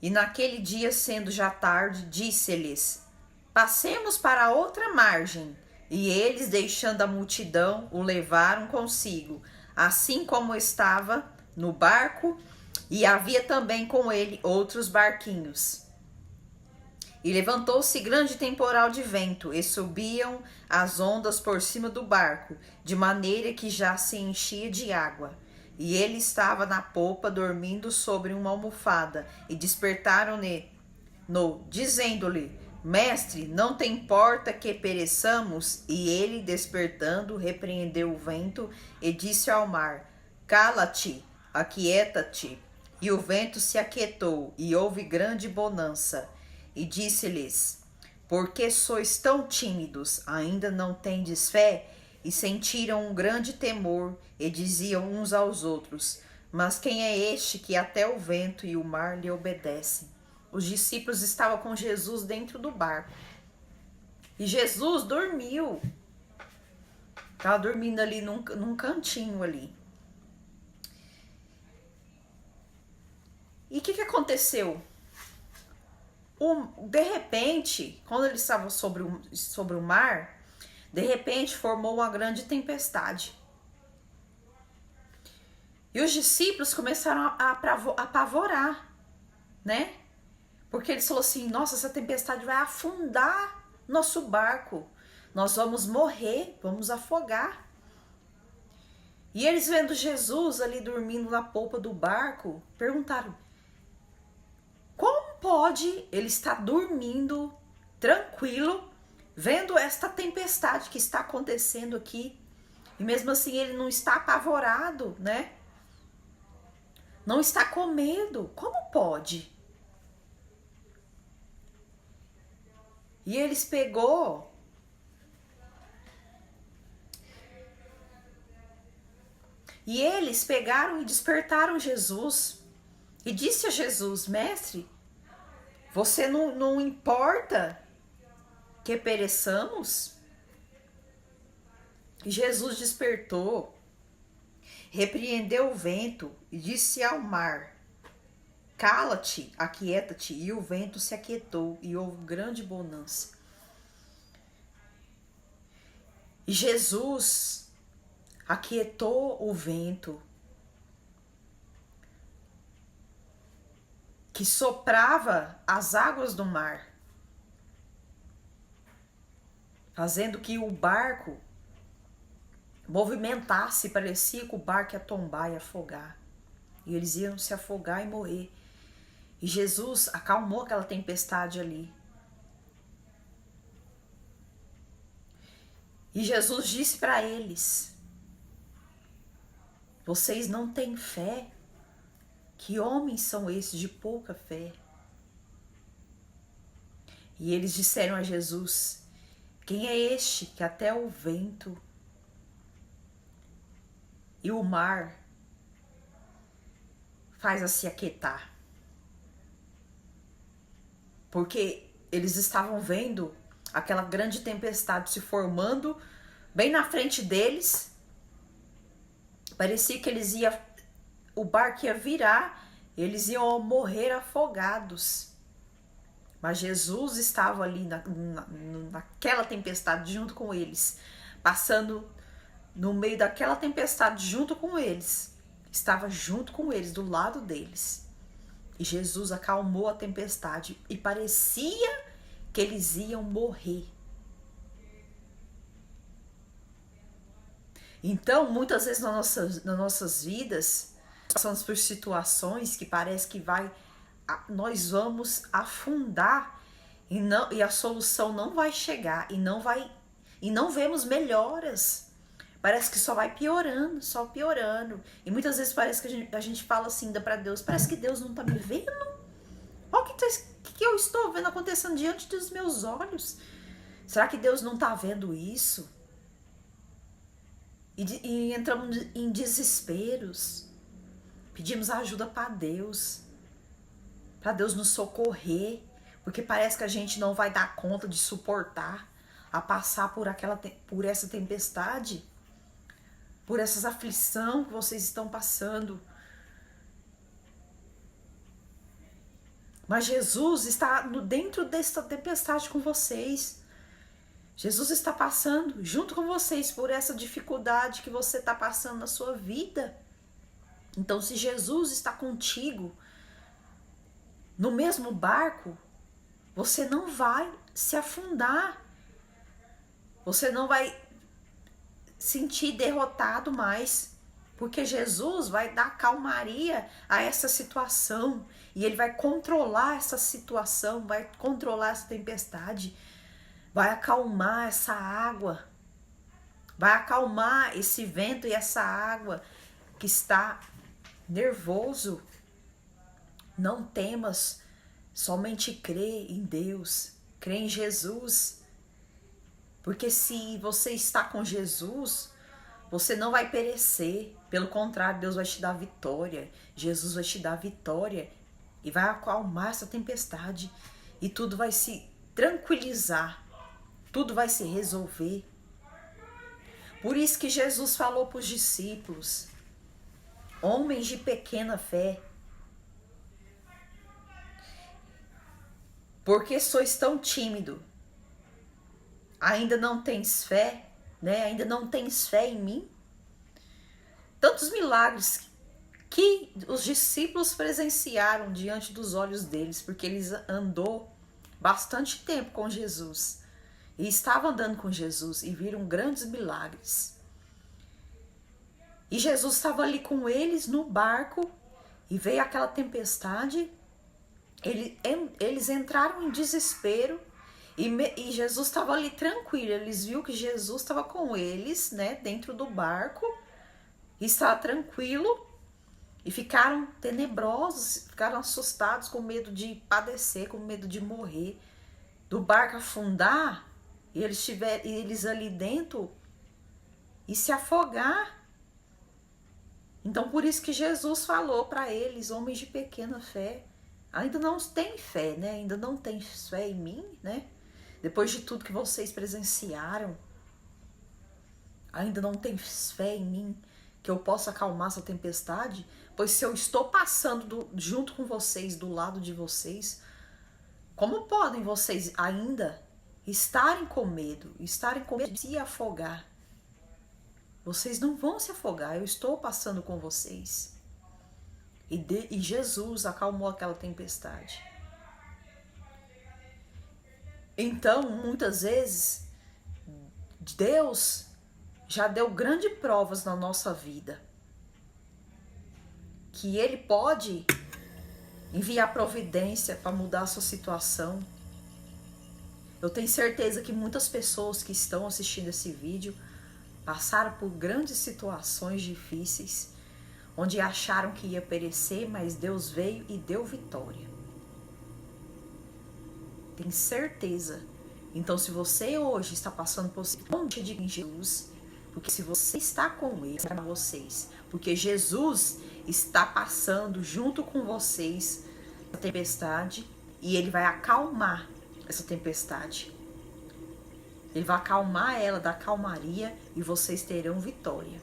E naquele dia, sendo já tarde, disse-lhes: passemos para a outra margem. E eles, deixando a multidão, o levaram consigo, assim como estava no barco, e havia também com ele outros barquinhos. E levantou-se grande temporal de vento, e subiam as ondas por cima do barco, de maneira que já se enchia de água. E ele estava na popa, dormindo sobre uma almofada, e despertaram-ne, dizendo-lhe: Mestre, não te importa que pereçamos? E ele, despertando, repreendeu o vento e disse ao mar: Cala-te, aquieta-te. E o vento se aquietou, e houve grande bonança. E disse-lhes: Por que sois tão tímidos? Ainda não tendes fé? E sentiram um grande temor, e diziam uns aos outros: Mas quem é este que até o vento e o mar lhe obedecem? Os discípulos estavam com Jesus dentro do barco. E Jesus dormiu. Estava dormindo ali num cantinho ali. E o que aconteceu? De repente, quando eles estavam sobre o mar, de repente formou uma grande tempestade. E os discípulos começaram a apavorar, né? Porque eles falaram assim: nossa, essa tempestade vai afundar nosso barco. Nós vamos morrer, vamos afogar. E eles, vendo Jesus ali dormindo na polpa do barco, perguntaram: como pode ele estar dormindo tranquilo, vendo esta tempestade que está acontecendo aqui? E mesmo assim ele não está apavorado, né? Não está com medo. Como pode? E eles pegaram e despertaram Jesus. E disse a Jesus: Mestre, você não importa que pereçamos? E Jesus despertou, repreendeu o vento e disse ao mar: Cala-te, aquieta-te. E o vento se aquietou e houve grande bonança. E Jesus aquietou o vento que soprava as águas do mar, fazendo que o barco movimentasse, parecia que o barco ia tombar e afogar. E eles iam se afogar e morrer. E Jesus acalmou aquela tempestade ali. E Jesus disse para eles: vocês não têm fé? Que homens são esses de pouca fé? E eles disseram a Jesus: quem é este que até o vento e o mar faz a se aquietar? Porque eles estavam vendo aquela grande tempestade se formando bem na frente deles. Parecia que o barco ia virar, eles iam morrer afogados. Mas Jesus estava ali naquela tempestade junto com eles, passando no meio daquela tempestade junto com eles. Estava junto com eles, do lado deles. E Jesus acalmou a tempestade e parecia que eles iam morrer. Então, muitas vezes nas nossas vidas, passamos por situações que parece que nós vamos afundar e a solução não vai chegar e não vemos melhoras. Parece que só vai piorando, só piorando. E muitas vezes parece que a gente fala assim para Deus: parece que Deus não tá me vendo. Olha o que eu estou vendo acontecendo diante dos meus olhos. Será que Deus não tá vendo isso? E entramos em desesperos. Pedimos ajuda para Deus nos socorrer, porque parece que a gente não vai dar conta de suportar a passar por essa tempestade, por essas aflição que vocês estão passando. Mas Jesus está dentro dessa tempestade com vocês. Jesus está passando junto com vocês por essa dificuldade que você está passando na sua vida. Então, se Jesus está contigo no mesmo barco, você não vai se afundar. Você não vai sentir derrotado mais, porque Jesus vai dar calmaria a essa situação e ele vai controlar essa situação, vai controlar essa tempestade, vai acalmar essa água, vai acalmar esse vento e essa água que está nervoso. Não temas, somente crê em Deus, crê em Jesus. Porque se você está com Jesus, você não vai perecer. Pelo contrário, Deus vai te dar vitória. Jesus vai te dar vitória e vai acalmar essa tempestade. E tudo vai se tranquilizar. Tudo vai se resolver. Por isso que Jesus falou para os discípulos: homens de pequena fé, porque sois tão tímido? Ainda não tens fé, né? Ainda não tens fé em mim? Tantos milagres que os discípulos presenciaram diante dos olhos deles, porque eles andou bastante tempo com Jesus e estavam andando com Jesus e viram grandes milagres. E Jesus estava ali com eles no barco e veio aquela tempestade. Eles entraram em desespero e Jesus estava ali tranquilo. Eles viram que Jesus estava com eles, né, dentro do barco, e estava tranquilo, e ficaram tenebrosos, ficaram assustados, com medo de padecer, com medo de morrer, do barco afundar e eles ali dentro e se afogar. Então por isso que Jesus falou para eles: homens de pequena fé, ainda não tem fé, né? Ainda não tem fé em mim, né? Depois de tudo que vocês presenciaram, ainda não tem fé em mim, que eu possa acalmar essa tempestade? Pois se eu estou passando junto com vocês, do lado de vocês, como podem vocês ainda estarem com medo de se afogar? Vocês não vão se afogar, eu estou passando com vocês. E Jesus acalmou aquela tempestade. Então, muitas vezes, Deus já deu grandes provas na nossa vida, que Ele pode enviar providência para mudar a sua situação. Eu tenho certeza que muitas pessoas que estão assistindo esse vídeo passaram por grandes situações difíceis, onde acharam que ia perecer, mas Deus veio e deu vitória. Tenho certeza. Então, se você hoje está passando por situação de Jesus, porque se você está com Ele, para vocês, porque Jesus está passando junto com vocês a tempestade, e Ele vai acalmar essa tempestade. Ele vai acalmar ela, dar calmaria, e vocês terão vitória.